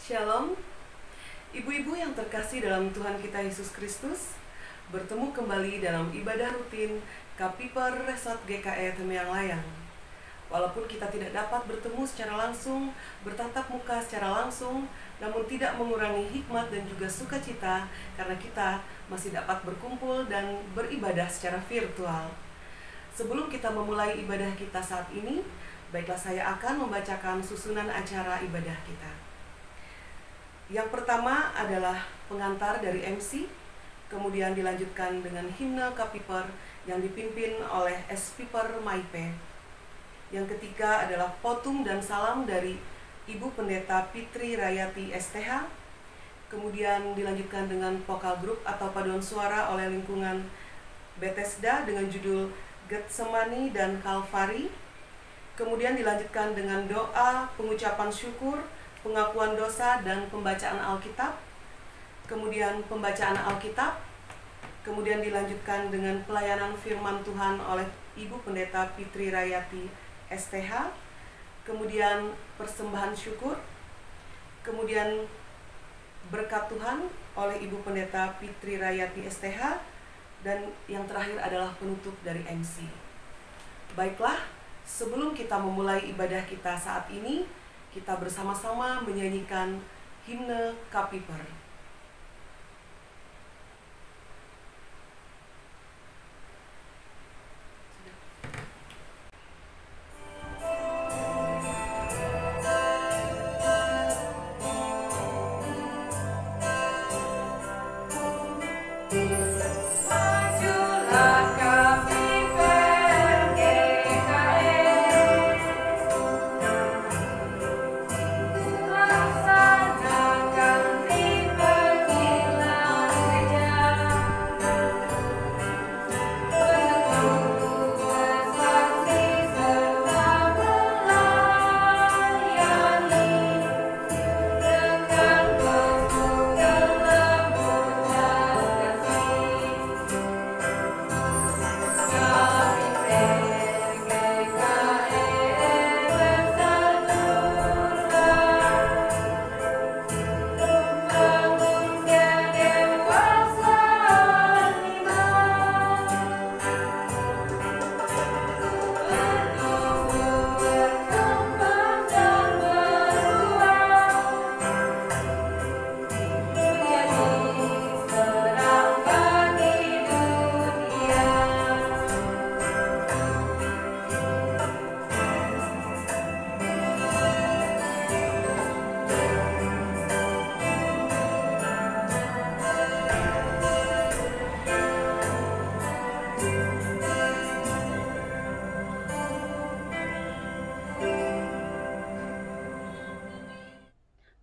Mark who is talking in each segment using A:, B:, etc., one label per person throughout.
A: Shalom, ibu-ibu yang terkasih dalam Tuhan kita Yesus Kristus. Bertemu kembali dalam ibadah rutin Kapiper Resort GKE Temiang Layang. Walaupun kita tidak dapat bertemu secara langsung, bertatap muka secara langsung, namun tidak mengurangi hikmat dan juga sukacita karena kita masih dapat berkumpul dan beribadah secara virtual. Sebelum kita memulai ibadah kita saat ini, baiklah saya akan membacakan susunan acara ibadah kita. Yang pertama adalah pengantar dari MC, kemudian dilanjutkan dengan himne Kapiper yang dipimpin oleh S. Piper Maipe. Yang ketiga adalah potum dan salam dari Ibu Pendeta Fitri Rayati STH. Kemudian dilanjutkan dengan vokal grup atau paduan suara oleh lingkungan Bethesda dengan judul Getsemani dan Kalvari. Kemudian dilanjutkan dengan doa, pengucapan syukur, pengakuan dosa, dan pembacaan Alkitab. Kemudian pembacaan Alkitab. Kemudian dilanjutkan dengan pelayanan firman Tuhan oleh Ibu Pendeta Fitri Rayati STH. Kemudian persembahan syukur. Kemudian berkat Tuhan oleh Ibu Pendeta Fitri Rayati STH. Dan yang terakhir adalah penutup dari MC. Baiklah, sebelum kita memulai ibadah kita saat ini, kita bersama-sama menyanyikan himne Kapiper.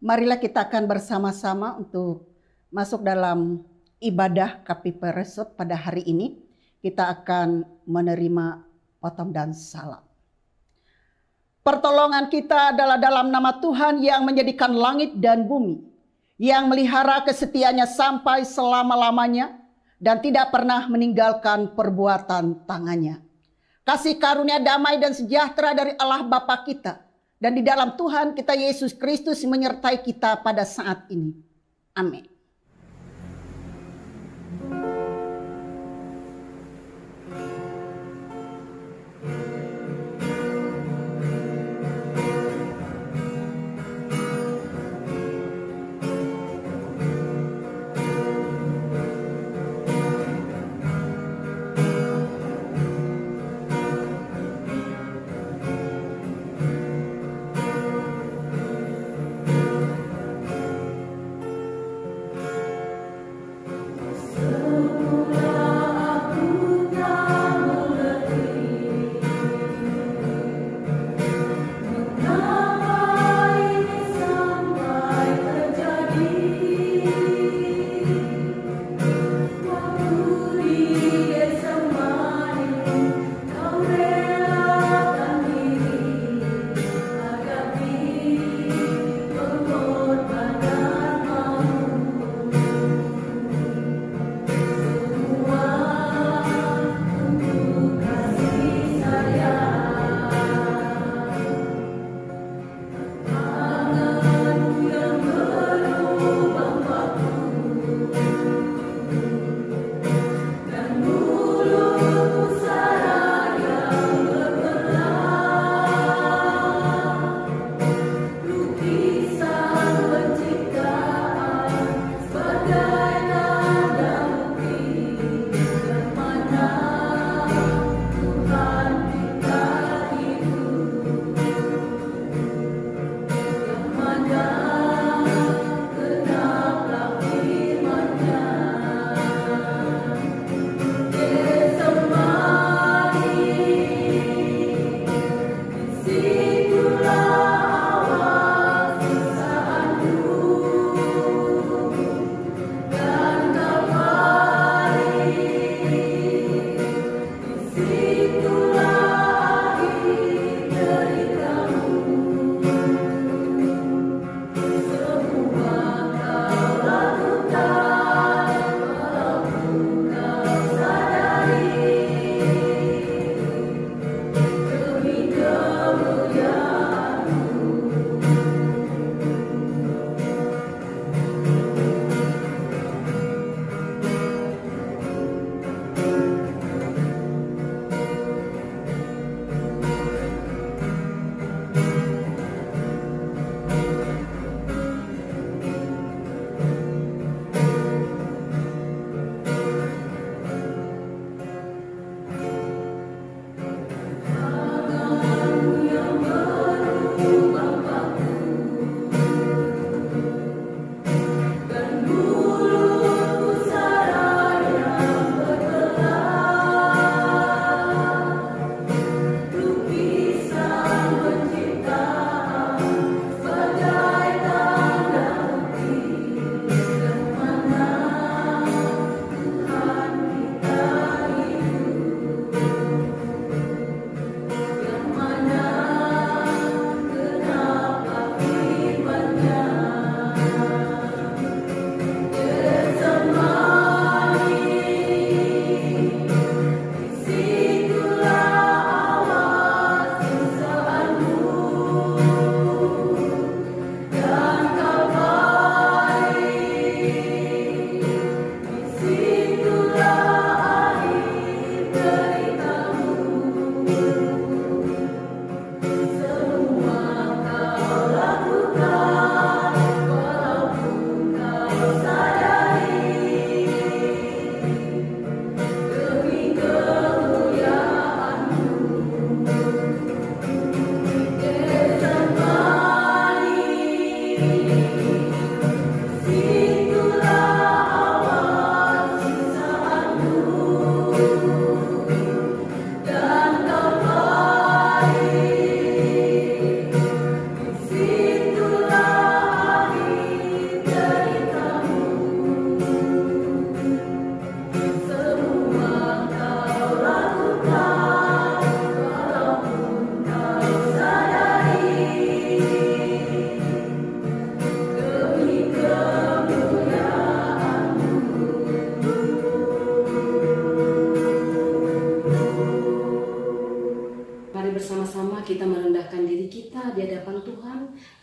B: Marilah kita akan bersama-sama untuk masuk dalam ibadah Kapiper Resort pada hari ini. Kita akan menerima potom dan salam. Pertolongan kita adalah dalam nama Tuhan yang menjadikan langit dan bumi, yang melihara kesetiaannya sampai selama-lamanya dan tidak pernah meninggalkan perbuatan tangannya. Kasih karunia damai dan sejahtera dari Allah Bapa kita dan di dalam Tuhan kita Yesus Kristus menyertai kita pada saat ini. Amin.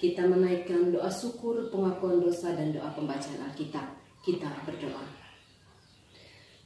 C: Kita menaikkan doa syukur, pengakuan dosa, dan doa pembacaan Alkitab. Kita berdoa.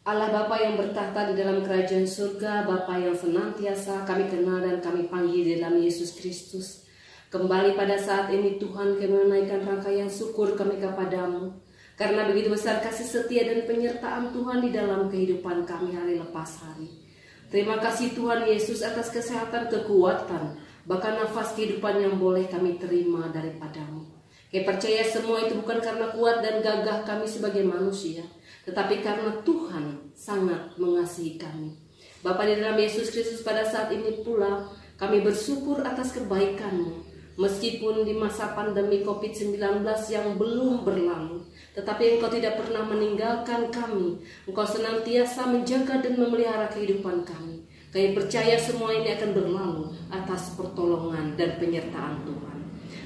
C: Allah Bapa yang bertahta di dalam kerajaan surga, Bapa yang senantiasa kami kenal dan kami panggil di dalam Yesus Kristus. Kembali pada saat ini Tuhan, kami menaikkan rangkaian syukur kami kepada-Mu. Karena begitu besar kasih setia dan penyertaan Tuhan di dalam kehidupan kami hari lepas hari. Terima kasih Tuhan Yesus atas kesehatan, kekuatan, bahkan nafas kehidupan yang boleh kami terima daripada-Mu. Kami percaya semua itu bukan karena kuat dan gagah kami sebagai manusia, tetapi karena Tuhan sangat mengasihi kami. Bapa, di dalam Yesus Kristus pada saat ini pula kami bersyukur atas kebaikan-Mu. Meskipun di masa pandemi COVID-19 yang belum berlalu, tetapi Engkau tidak pernah meninggalkan kami. Engkau senantiasa menjaga dan memelihara kehidupan kami. Kami percaya semua ini akan berlalu atas pertolongan dan penyertaan Tuhan.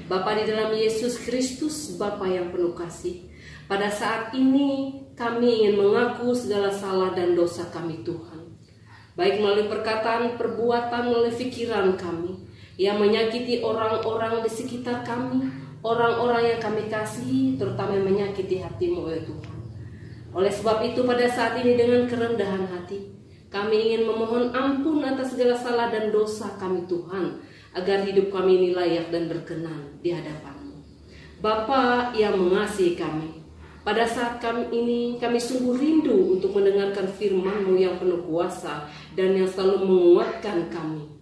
C: Bapa, di dalam Yesus Kristus, Bapa yang penuh kasih, pada saat ini kami ingin mengaku segala salah dan dosa kami Tuhan. Baik melalui perkataan, perbuatan, melalui pikiran kami yang menyakiti orang-orang di sekitar kami, orang-orang yang kami kasihi, terutama yang menyakiti hati-Mu ya Tuhan. Oleh sebab itu pada saat ini dengan kerendahan hati, kami ingin memohon ampun atas segala salah dan dosa kami Tuhan, agar hidup kami ini layak dan berkenan di hadapan-Mu. Bapa yang mengasihi kami, pada saat kami sungguh rindu untuk mendengarkan firman-Mu yang penuh kuasa dan yang selalu menguatkan kami.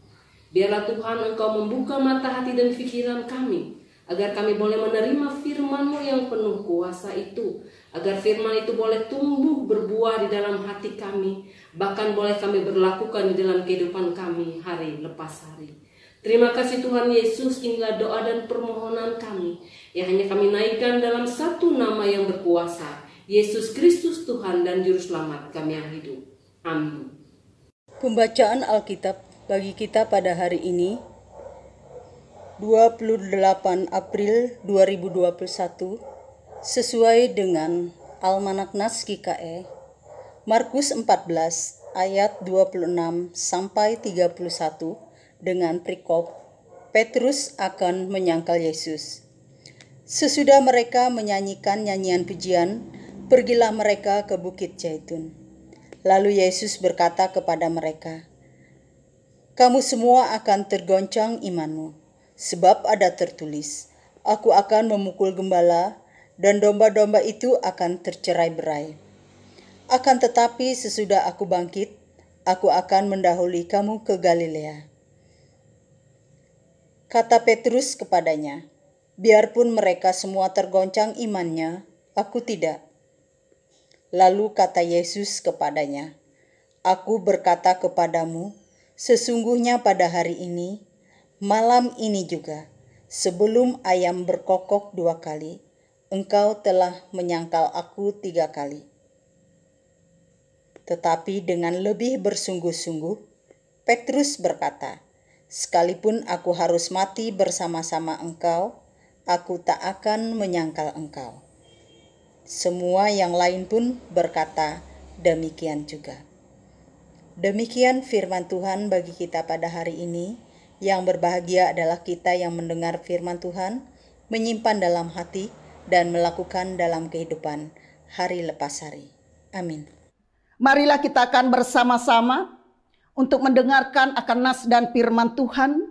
C: Biarlah Tuhan Engkau membuka mata hati dan pikiran kami, agar kami boleh menerima firman-Mu yang penuh kuasa itu, agar firman itu boleh tumbuh berbuah di dalam hati kami, bahkan boleh kami berlakukan di dalam kehidupan kami hari lepas hari. Terima kasih Tuhan Yesus, inilah doa dan permohonan kami yang hanya kami naikkan dalam satu nama yang berkuasa, Yesus Kristus Tuhan dan Juru Selamat kami yang hidup. Amin.
D: Pembacaan Alkitab bagi kita pada hari ini 28 April 2021 sesuai dengan Almanak Nas GKE Markus 14 ayat 26 sampai 31 dengan perikop Petrus akan menyangkal Yesus. Sesudah mereka menyanyikan nyanyian pujian, pergilah mereka ke Bukit Zaitun. Lalu Yesus berkata kepada mereka, "Kamu semua akan tergoncang imanmu, sebab ada tertulis, Aku akan memukul gembala, dan domba-domba itu akan tercerai-berai. Akan tetapi sesudah aku bangkit, aku akan mendahului kamu ke Galilea." Kata Petrus kepadanya, "Biarpun mereka semua tergoncang imannya, aku tidak." Lalu kata Yesus kepadanya, "Aku berkata kepadamu, sesungguhnya pada hari ini, malam ini juga, sebelum ayam berkokok 2 kali, engkau telah menyangkal aku 3 kali." Tetapi dengan lebih bersungguh-sungguh, Petrus berkata, "Sekalipun aku harus mati bersama-sama engkau, aku tak akan menyangkal engkau." Semua yang lain pun berkata demikian juga. Demikian firman Tuhan bagi kita pada hari ini. Yang berbahagia adalah kita yang mendengar firman Tuhan, menyimpan dalam hati, dan melakukan dalam kehidupan hari lepas hari. Amin.
B: Marilah kita akan bersama-sama untuk mendengarkan akan nas dan firman Tuhan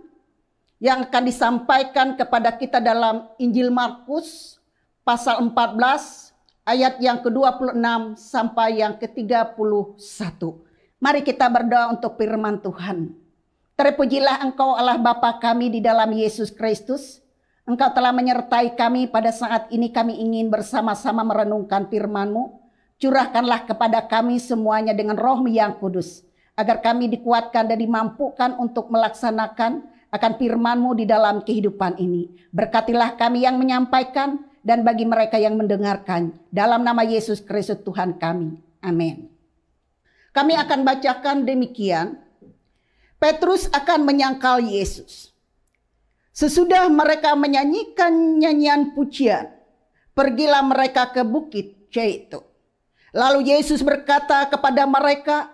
B: yang akan disampaikan kepada kita dalam Injil Markus pasal 14 ayat yang ke-26 sampai yang ke-31. Mari kita berdoa untuk firman Tuhan. Terpujilah Engkau Allah Bapa kami di dalam Yesus Kristus. Engkau telah menyertai kami pada saat ini, kami ingin bersama-sama merenungkan firman-Mu. Curahkanlah kepada kami semuanya dengan Roh-Mu yang kudus, agar kami dikuatkan dan dimampukan untuk melaksanakan akan firman-Mu di dalam kehidupan ini. Berkatilah kami yang menyampaikan dan bagi mereka yang mendengarkan. Dalam nama Yesus Kristus Tuhan kami. Amin. Kami akan bacakan demikian. Petrus akan menyangkal Yesus. Sesudah mereka menyanyikan nyanyian pujian, pergilah mereka ke Bukit Zaitun. Lalu Yesus berkata kepada mereka,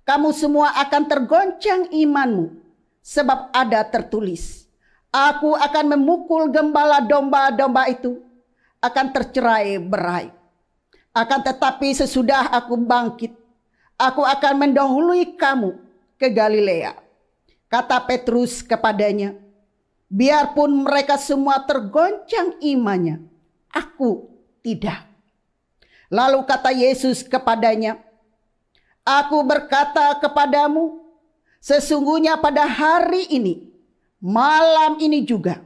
B: "Kamu semua akan tergoncang imanmu, sebab ada tertulis, Aku akan memukul gembala domba-domba itu, akan tercerai-berai. Akan tetapi sesudah aku bangkit, aku akan mendahului kamu ke Galilea. Kata Petrus kepadanya, biarpun mereka semua tergoncang imannya, aku tidak. Lalu kata Yesus kepadanya, aku berkata kepadamu, sesungguhnya pada hari ini, malam ini juga,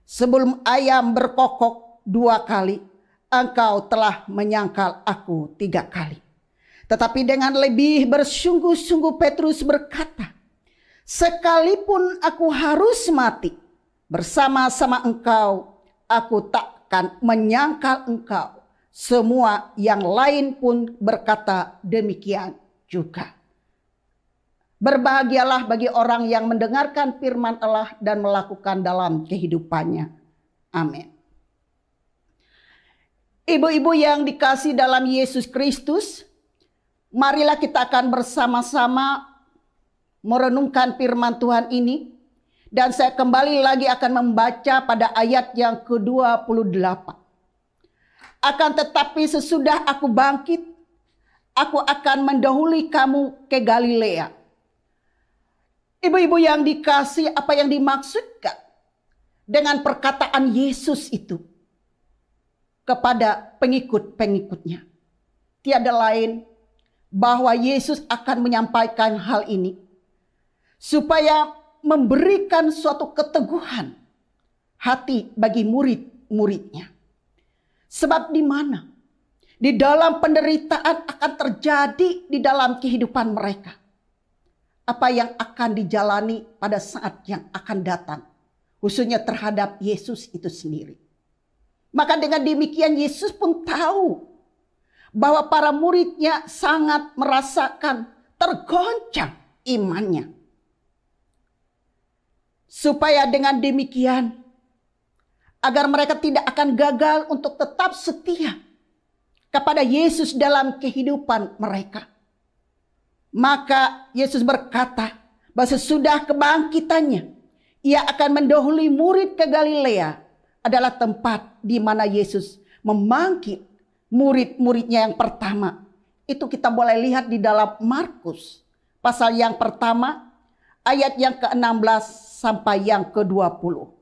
B: sebelum ayam berkokok 2 kali, engkau telah menyangkal aku 3 kali. Tetapi dengan lebih bersungguh-sungguh Petrus berkata, sekalipun aku harus mati bersama-sama engkau, aku takkan menyangkal engkau. Semua yang lain pun berkata demikian juga. Berbahagialah bagi orang yang mendengarkan firman Allah dan melakukan dalam kehidupannya. Amin. Ibu-ibu yang dikasihi dalam Yesus Kristus, marilah kita akan bersama-sama merenungkan firman Tuhan ini. Dan saya kembali lagi akan membaca pada ayat yang ke-28. Akan tetapi sesudah aku bangkit, aku akan mendahului kamu ke Galilea. Ibu-ibu yang dikasihi, apa yang dimaksudkan dengan perkataan Yesus itu kepada pengikut-pengikutnya? Tiada lain bahwa Yesus akan menyampaikan hal ini supaya memberikan suatu keteguhan hati bagi murid-muridnya. Sebab di mana? Di dalam penderitaan akan terjadi di dalam kehidupan mereka. Apa yang akan dijalani pada saat yang akan datang. Khususnya terhadap Yesus itu sendiri. Maka dengan demikian Yesus pun tahu bahwa para muridnya sangat merasakan tergoncang imannya. Supaya dengan demikian agar mereka tidak akan gagal untuk tetap setia kepada Yesus dalam kehidupan mereka. Maka Yesus berkata bahwa sesudah kebangkitannya, ia akan mendahului murid ke Galilea, adalah tempat di mana Yesus memanggil murid-muridnya yang pertama. Itu kita boleh lihat di dalam Markus pasal yang pertama ayat yang ke-16 sampai yang ke-20.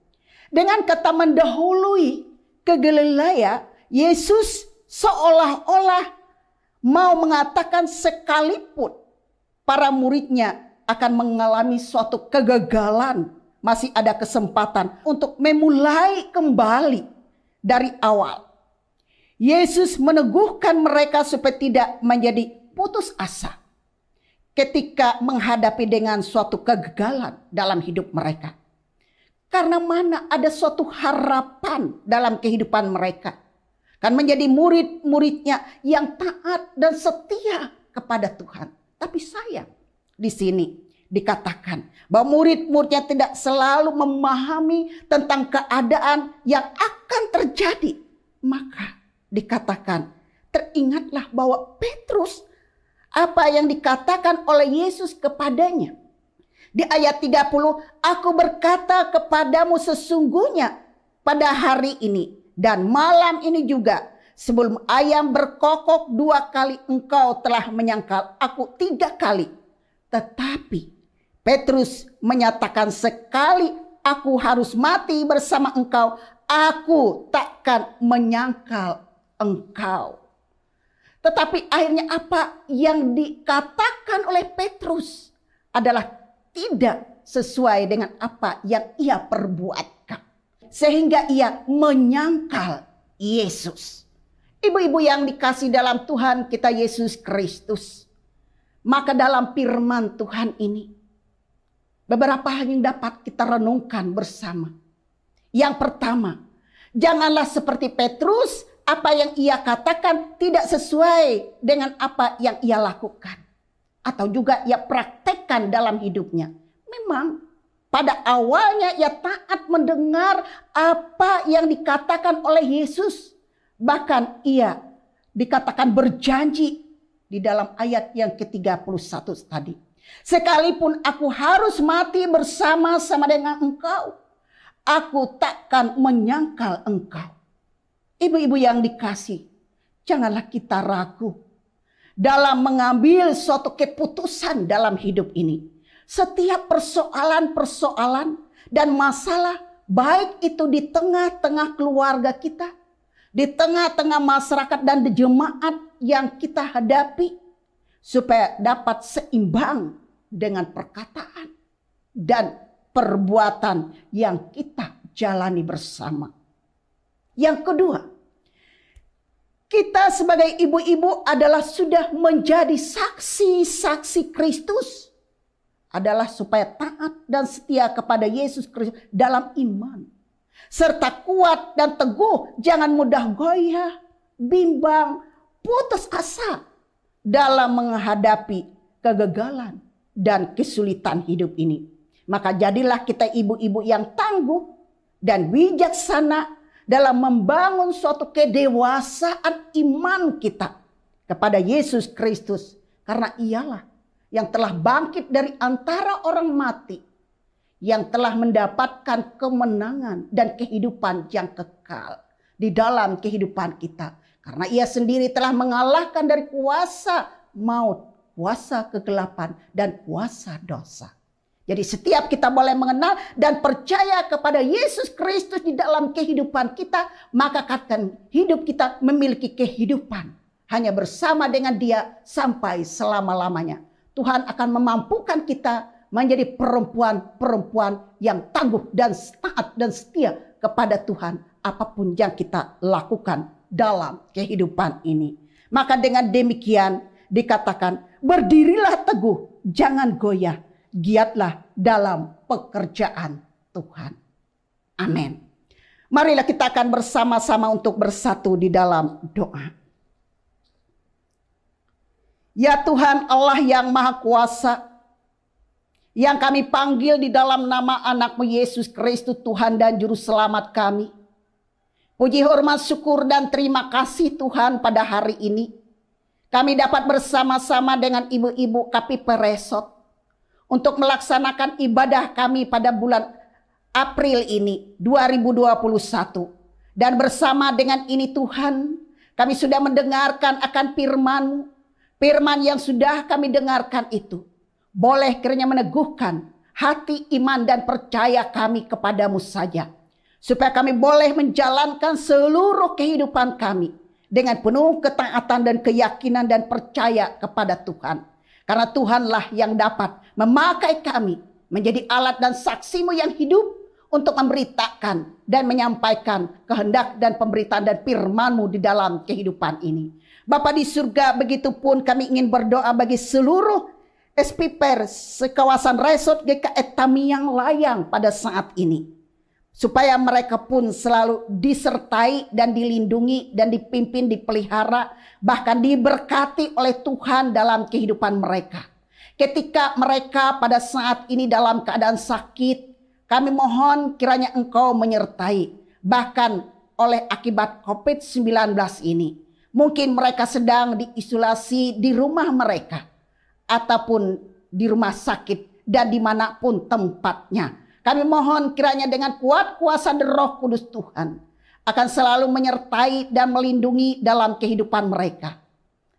B: Dengan kata mendahului ke Galilea, Yesus seolah-olah mau mengatakan sekalipun para muridnya akan mengalami suatu kegagalan, masih ada kesempatan untuk memulai kembali dari awal. Yesus meneguhkan mereka supaya tidak menjadi putus asa ketika menghadapi dengan suatu kegagalan dalam hidup mereka. Karena mana ada suatu harapan dalam kehidupan mereka. Kan menjadi murid-muridnya yang taat dan setia kepada Tuhan. Tapi sayang, di sini dikatakan bahwa murid-muridnya tidak selalu memahami tentang keadaan yang akan terjadi. Maka dikatakan, teringatlah bahwa Petrus, apa yang dikatakan oleh Yesus kepadanya. Di ayat 30, aku berkata kepadamu sesungguhnya pada hari ini dan malam ini juga, sebelum ayam berkokok 2 kali engkau telah menyangkal aku 3 kali. Tetapi Petrus menyatakan, sekali aku harus mati bersama engkau, aku takkan menyangkal engkau. Tetapi akhirnya apa yang dikatakan oleh Petrus adalah tidak sesuai dengan apa yang ia perbuatkan. Sehingga ia menyangkal Yesus. Ibu-ibu yang dikasih dalam Tuhan kita Yesus Kristus. Maka dalam firman Tuhan ini, beberapa hal yang dapat kita renungkan bersama. Yang pertama, janganlah seperti Petrus, apa yang ia katakan tidak sesuai dengan apa yang ia lakukan. Atau juga ia praktekkan dalam hidupnya. Memang pada awalnya ia taat mendengar apa yang dikatakan oleh Yesus. Bahkan ia dikatakan berjanji di dalam ayat yang ke-31 tadi. Sekalipun aku harus mati bersama-sama dengan engkau, aku takkan menyangkal engkau. Ibu-ibu yang dikasih, janganlah kita ragu dalam mengambil suatu keputusan dalam hidup ini. Setiap persoalan-persoalan dan masalah, baik itu di tengah-tengah keluarga kita, di tengah-tengah masyarakat dan di jemaat yang kita hadapi, supaya dapat seimbang dengan perkataan dan perbuatan yang kita jalani bersama. Yang kedua, kita sebagai ibu-ibu adalah sudah menjadi saksi-saksi Kristus, adalah supaya taat dan setia kepada Yesus Kristus dalam iman, serta kuat dan teguh, jangan mudah goyah, bimbang, putus asa dalam menghadapi kegagalan dan kesulitan hidup ini. Maka jadilah kita ibu-ibu yang tangguh dan bijaksana dalam membangun suatu kedewasaan iman kita kepada Yesus Kristus, karena Ialah yang telah bangkit dari antara orang mati, yang telah mendapatkan kemenangan dan kehidupan yang kekal di dalam kehidupan kita. Karena Ia sendiri telah mengalahkan dari kuasa maut, kuasa kegelapan, dan kuasa dosa. Jadi setiap kita boleh mengenal dan percaya kepada Yesus Kristus di dalam kehidupan kita, maka akan hidup kita memiliki kehidupan hanya bersama dengan Dia sampai selama-lamanya. Tuhan akan memampukan kita menjadi perempuan-perempuan yang tangguh dan taat dan setia kepada Tuhan apapun yang kita lakukan dalam kehidupan ini. Maka dengan demikian dikatakan, berdirilah teguh, jangan goyah, giatlah dalam pekerjaan Tuhan. Amin. Marilah kita akan bersama-sama untuk bersatu di dalam doa. Ya Tuhan Allah yang Maha Kuasa, yang kami panggil di dalam nama anak-Mu Yesus Kristus, Tuhan dan Juru Selamat kami. Puji, hormat, syukur, dan terima kasih Tuhan pada hari ini. Kami dapat bersama-sama dengan ibu-ibu KPP Resot untuk melaksanakan ibadah kami pada bulan April ini 2021. Dan bersama dengan ini Tuhan, kami sudah mendengarkan akan firman-Mu. Firman yang sudah kami dengarkan itu boleh kiranya meneguhkan hati, iman, dan percaya kami kepadamu saja. Supaya kami boleh menjalankan seluruh kehidupan kami dengan penuh ketaatan dan keyakinan dan percaya kepada Tuhan. Karena Tuhanlah yang dapat memakai kami menjadi alat dan saksi-Mu yang hidup untuk memberitakan dan menyampaikan kehendak dan pemberitaan dan firman-Mu di dalam kehidupan ini. Bapa di surga, begitupun kami ingin berdoa bagi seluruh SPPR sekawasan Resort GKE Tamiang Layang pada saat ini. Supaya mereka pun selalu disertai dan dilindungi dan dipimpin, dipelihara, bahkan diberkati oleh Tuhan dalam kehidupan mereka. Ketika mereka pada saat ini dalam keadaan sakit, kami mohon kiranya Engkau menyertai. Bahkan oleh akibat COVID-19 ini. Mungkin mereka sedang diisolasi di rumah mereka. Ataupun di rumah sakit dan dimanapun tempatnya. Kami mohon kiranya dengan kuat kuasa dan Roh Kudus Tuhan akan selalu menyertai dan melindungi dalam kehidupan mereka.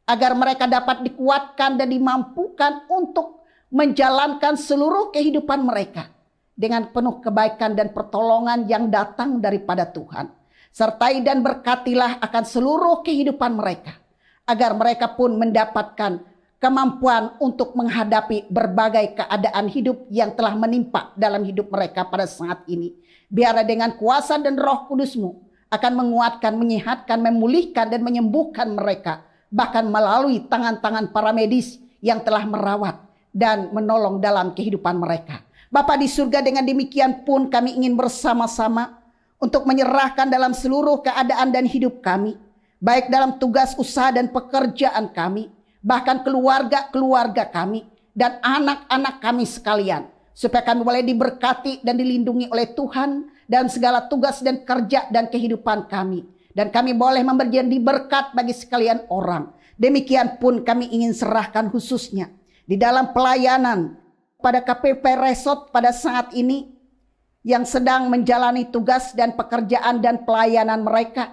B: Agar mereka dapat dikuatkan dan dimampukan untuk menjalankan seluruh kehidupan mereka. Dengan penuh kebaikan dan pertolongan yang datang daripada Tuhan. Sertai dan berkatilah akan seluruh kehidupan mereka. Agar mereka pun mendapatkan kemampuan untuk menghadapi berbagai keadaan hidup yang telah menimpa dalam hidup mereka pada saat ini. Biarlah dengan kuasa dan Roh Kudus-Mu akan menguatkan, menyehatkan, memulihkan dan menyembuhkan mereka. Bahkan melalui tangan-tangan para medis yang telah merawat dan menolong dalam kehidupan mereka. Bapa di surga, dengan demikian pun kami ingin bersama-sama untuk menyerahkan dalam seluruh keadaan dan hidup kami. Baik dalam tugas usaha dan pekerjaan kami. Bahkan keluarga-keluarga kami. Dan anak-anak kami sekalian. Supaya kami boleh diberkati dan dilindungi oleh Tuhan. Dan segala tugas dan kerja dan kehidupan kami. Dan kami boleh menjadi berkat bagi sekalian orang. Demikian pun kami ingin serahkan khususnya di dalam pelayanan pada KPP Resort pada saat ini. yang sedang menjalani tugas dan pekerjaan dan pelayanan mereka.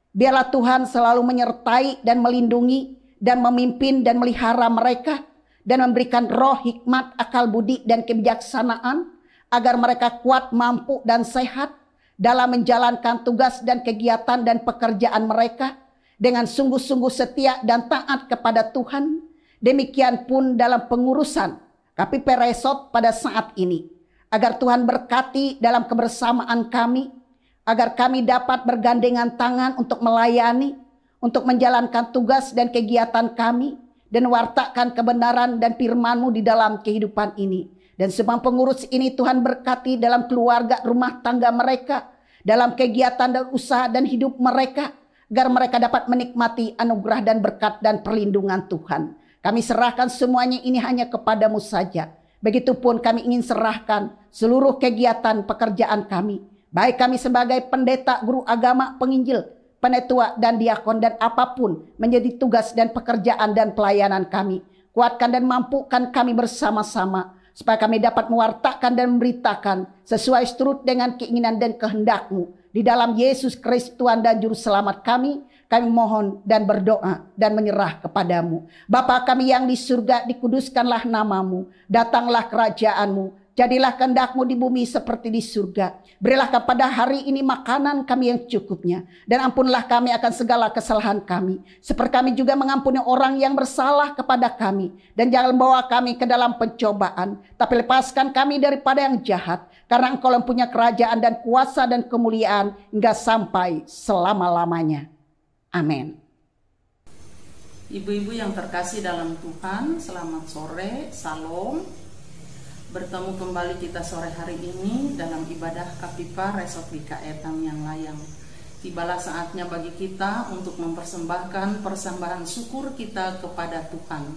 B: Biarlah Tuhan selalu menyertai dan melindungi dan memimpin dan melihara mereka dan memberikan roh hikmat, akal budi dan kebijaksanaan agar mereka kuat, mampu dan sehat dalam menjalankan tugas dan kegiatan dan pekerjaan mereka dengan sungguh-sungguh setia dan taat kepada Tuhan. Demikian pun dalam pengurusan KPP Resort pada saat ini, agar Tuhan berkati dalam kebersamaan kami, agar kami dapat bergandengan tangan untuk melayani, untuk menjalankan tugas dan kegiatan kami, dan wartakan kebenaran dan firman-Mu di dalam kehidupan ini. Dan semua pengurus ini Tuhan berkati dalam keluarga, rumah tangga mereka, dalam kegiatan dan usaha dan hidup mereka, agar mereka dapat menikmati anugerah dan berkat dan perlindungan Tuhan. Kami serahkan semuanya ini hanya kepada-Mu saja. Begitupun kami ingin serahkan seluruh kegiatan pekerjaan kami, baik kami sebagai pendeta, guru agama, penginjil, penetua dan diakon, dan apapun menjadi tugas dan pekerjaan dan pelayanan kami. Kuatkan dan mampukan kami bersama-sama, supaya kami dapat mewartakan dan memberitakan sesuai seturut dengan keinginan dan kehendak-Mu. Di dalam Yesus Kristus Tuhan dan Juru Selamat kami mohon dan berdoa dan menyerah kepada-Mu. Bapa kami yang di surga, dikuduskanlah nama-Mu, datanglah kerajaan-Mu, jadilah kehendak-Mu di bumi seperti di surga. Berilah kepada hari ini makanan kami yang cukupnya, dan ampunlah kami akan segala kesalahan kami, seperti kami juga mengampuni orang yang bersalah kepada kami. Dan jangan bawa kami ke dalam pencobaan, tapi lepaskan kami daripada yang jahat, karena Engkau yang punya kerajaan dan kuasa dan kemuliaan hingga sampai selama-lamanya. Amin.
D: Ibu-ibu yang terkasih dalam Tuhan, selamat sore, salam. Bertemu kembali kita sore hari ini dalam ibadah KPIPA Resort GKE Tamiang Layang. Tibalah saatnya bagi kita untuk mempersembahkan persembahan syukur kita kepada Tuhan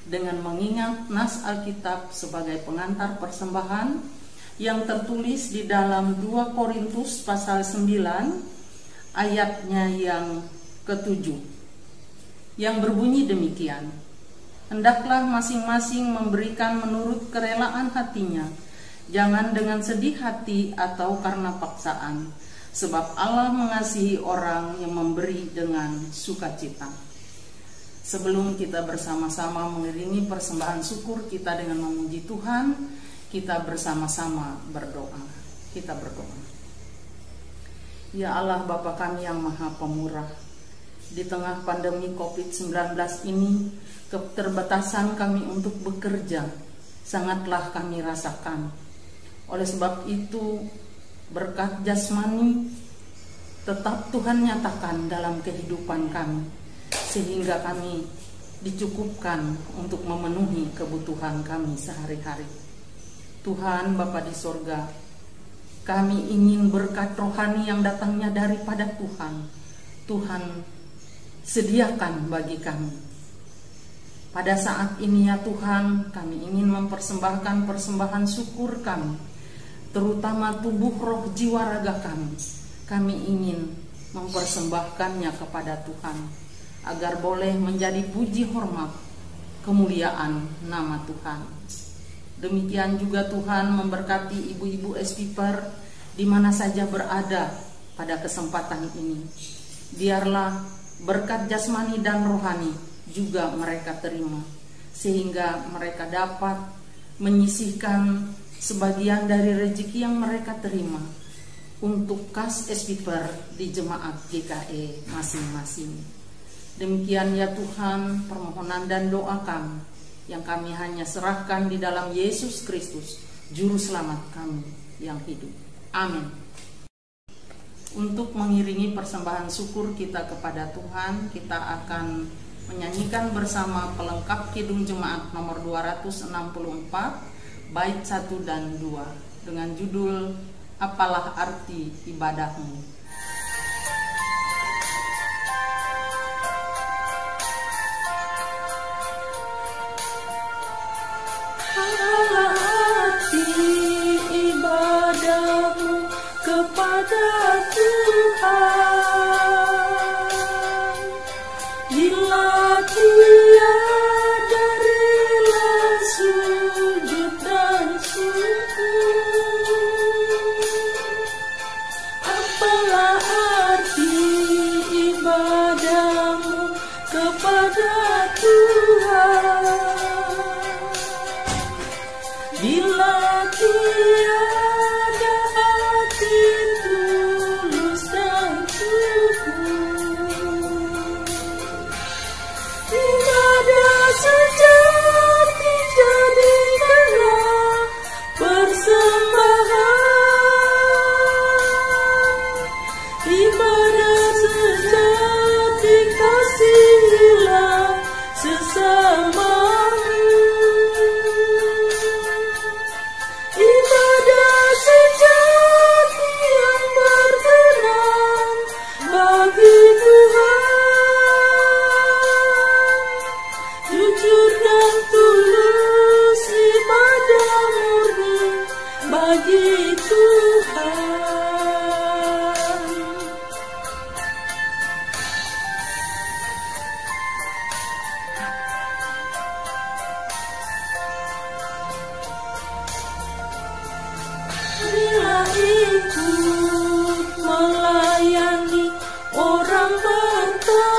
D: dengan mengingat nas Alkitab sebagai pengantar persembahan yang tertulis di dalam 2 Korintus pasal 9 ayatnya yang ke-7 yang berbunyi demikian: hendaklah masing-masing memberikan menurut kerelaan hatinya, jangan dengan sedih hati atau karena paksaan, sebab Allah mengasihi orang yang memberi dengan sukacita. Sebelum kita bersama-sama mengiringi persembahan syukur kita dengan memuji Tuhan, kita bersama-sama berdoa. Kita berdoa. Ya Allah Bapa kami yang Maha Pemurah, di tengah pandemi COVID-19 ini, keterbatasan kami untuk bekerja sangatlah kami rasakan. Oleh sebab itu, berkat jasmani tetap Tuhan nyatakan dalam kehidupan kami, sehingga kami dicukupkan untuk memenuhi kebutuhan kami sehari-hari. Tuhan Bapa di sorga, kami ingin berkat rohani yang datangnya daripada Tuhan. Tuhan sediakan bagi kami. Pada saat ini ya Tuhan, kami ingin mempersembahkan persembahan syukur kami, terutama tubuh, roh, jiwa, raga kami. Kami ingin mempersembahkannya kepada Tuhan, agar boleh menjadi puji hormat, kemuliaan nama Tuhan. Demikian juga Tuhan memberkati ibu-ibu SPIPER di mana saja berada pada kesempatan ini. Biarlah berkat jasmani dan rohani juga mereka terima, sehingga mereka dapat menyisihkan sebagian dari rezeki yang mereka terima untuk kas SPIPER di jemaat GKE masing-masing. Demikian ya Tuhan permohonan dan doa kami yang kami hanya serahkan di dalam Yesus Kristus, Juru Selamat kami yang hidup. Amin. Untuk mengiringi persembahan syukur kita kepada Tuhan, kita akan menyanyikan bersama pelengkap Kidung Jemaat nomor 264, bait 1 dan 2 dengan judul Apalah Arti Ibadahmu.
E: Apalah arti ibadahmu kepada Tuhan, bila tiada rela sujud dan syukur. bila tiada hati tulus dan syukur. Ibadah sejati jadikanlah persembahan. Ibadah sejati kasihilah sesamamu. Ibadah sejati yang berkenan bagi Tuhan. Jujur dan tulus ibadah murni bagi Tuhan. Bila ikut melayani orang berteluh,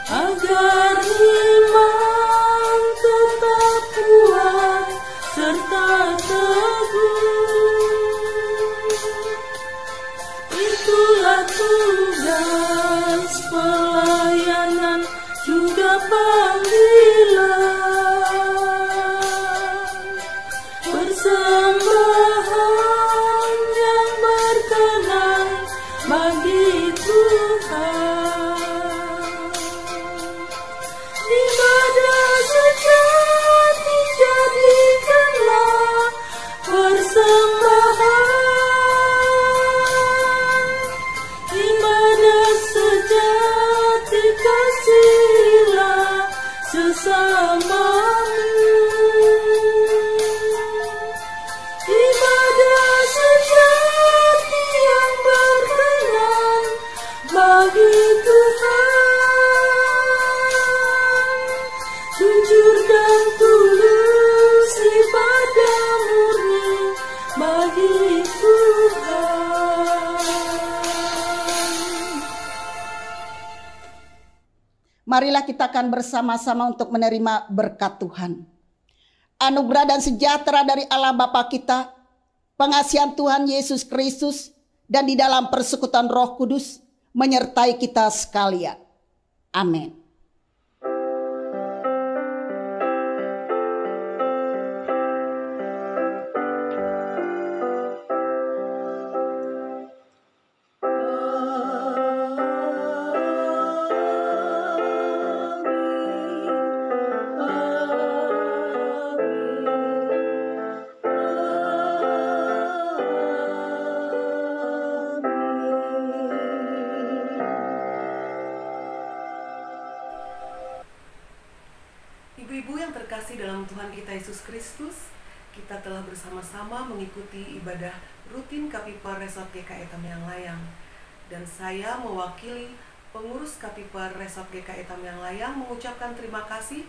E: agar iman tetap kuat serta teguh. Itulah tugas pelayanan juga panggilan. Persembahan yang berkenan bagi Tuhan. Ibadah sejati jadikanlah persembahan. Ibadah sejati kasihilah sesamamu. Ibadah sejati yang berkenan bagi Tuhan. Jujur dan tulus ibadah murni bagi Tuhan.
B: Marilah kita akan bersama-sama untuk menerima berkat Tuhan. Anugerah dan sejahtera dari Allah Bapa kita, pengasihan Tuhan Yesus Kristus, dan di dalam persekutuan Roh Kudus menyertai kita sekalian. Amin.
A: Ibu-ibu yang terkasih dalam Tuhan kita Yesus Kristus, kita telah bersama-sama mengikuti ibadah rutin Kapipar Resort GKI Tamiang Layang. Dan saya mewakili pengurus Kapipar Resort GKI Tamiang Layang mengucapkan terima kasih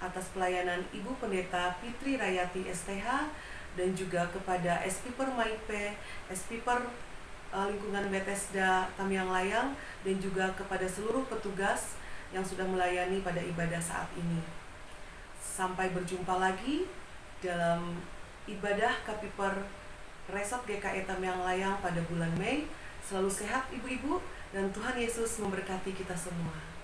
A: atas pelayanan Ibu Pendeta Fitri Rayati STH dan juga kepada SPiper Maipe, SPiper lingkungan Bethesda Tamiang Layang, dan juga kepada seluruh petugas yang sudah melayani pada ibadah saat ini. Sampai berjumpa lagi dalam ibadah Kapipar Resort GKI Tamiang Layang pada bulan Mei. Selalu sehat ibu-ibu, dan Tuhan Yesus memberkati kita semua.